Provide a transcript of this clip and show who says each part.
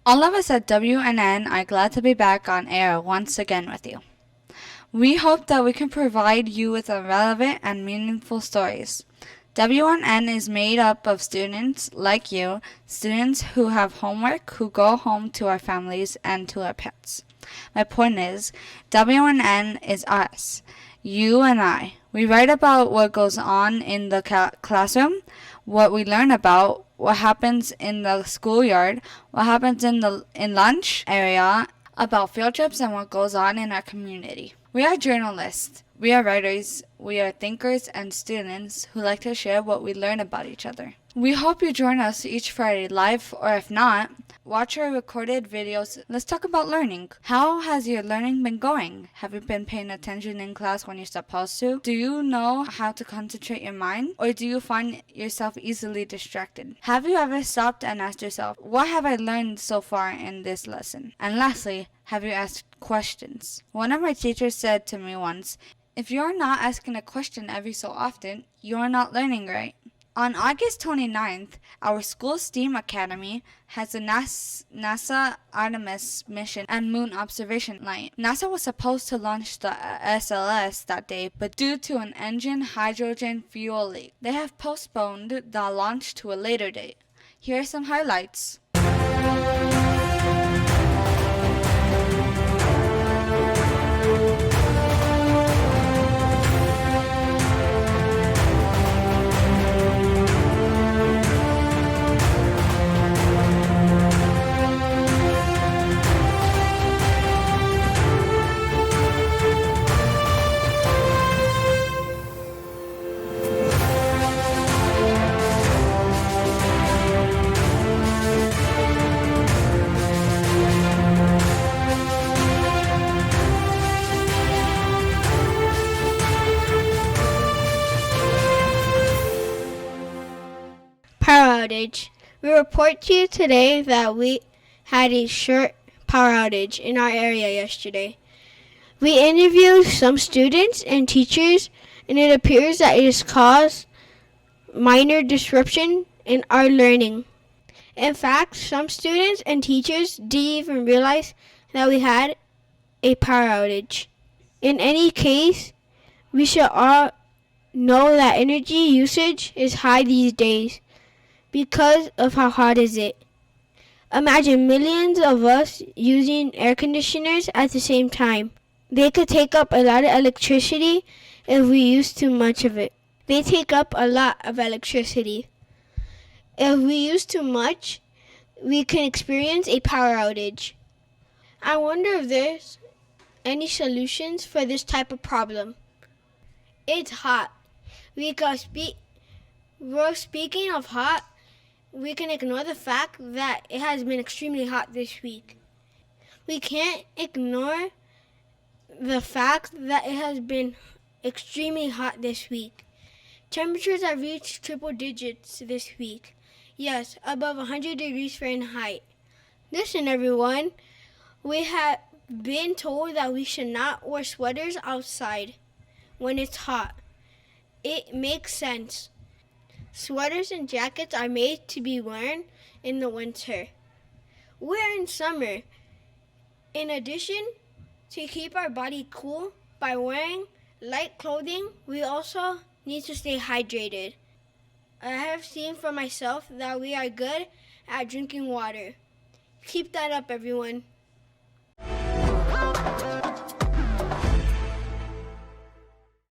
Speaker 1: All of us at WNN are glad to be back on air once again with you. We hope that we can provide you with relevant and meaningful stories. WNN is made up of students like you, students who have homework, who go home to our families and to our pets. My point is, WNN is us, you and I. We write about what goes on in the classroom, what we learn about, what happens in the schoolyard, what happens in lunch area, about field trips and what goes on in our community. We are journalists, we are writers, we are thinkers and students who like to share what we learn about each other. We hope you join us each Friday live, or if not, watch our recorded videos. Let's talk about learning. How has your learning been going? Have you been paying attention in class when you're supposed to? Do you know how to concentrate your mind? Or do you find yourself easily distracted? Have you ever stopped and asked yourself, what have I learned so far in this lesson? And lastly, have you asked questions? One of my teachers said to me once, if you're not asking a question every so often, you're not learning right. On August 29th, our school STEAM Academy has a NASA Artemis mission and moon observation night. NASA was supposed to launch the SLS that day, but due to an engine hydrogen fuel leak, they have postponed the launch to a later date. Here are some highlights.
Speaker 2: Power outage. We report to you today that we had a short power outage in our area yesterday. We interviewed some students and teachers, and it appears that it has caused minor disruption in our learning. In fact, some students and teachers didn't even realize that we had a power outage. In any case, we should all know that energy usage is high these days because of how hot is it. Imagine millions of us using air conditioners at the same time. They could take up a lot of electricity if we use too much of it. They take up a lot of electricity. If we use too much, we can experience a power outage. I wonder if there's any solutions for this type of problem. It's hot. We're speaking of hot, we can ignore the fact that it has been extremely hot this week. We can't ignore the fact that it has been extremely hot this week. Temperatures have reached triple digits this week. Yes, above 100 degrees Fahrenheit. Listen, everyone, we have been told that we should not wear sweaters outside when it's hot. It makes sense. Sweaters and jackets are made to be worn in the winter. We're in summer. In addition to keep our body cool by wearing light clothing, we also need to stay hydrated. I have seen for myself that we are good at drinking water. Keep that up, everyone.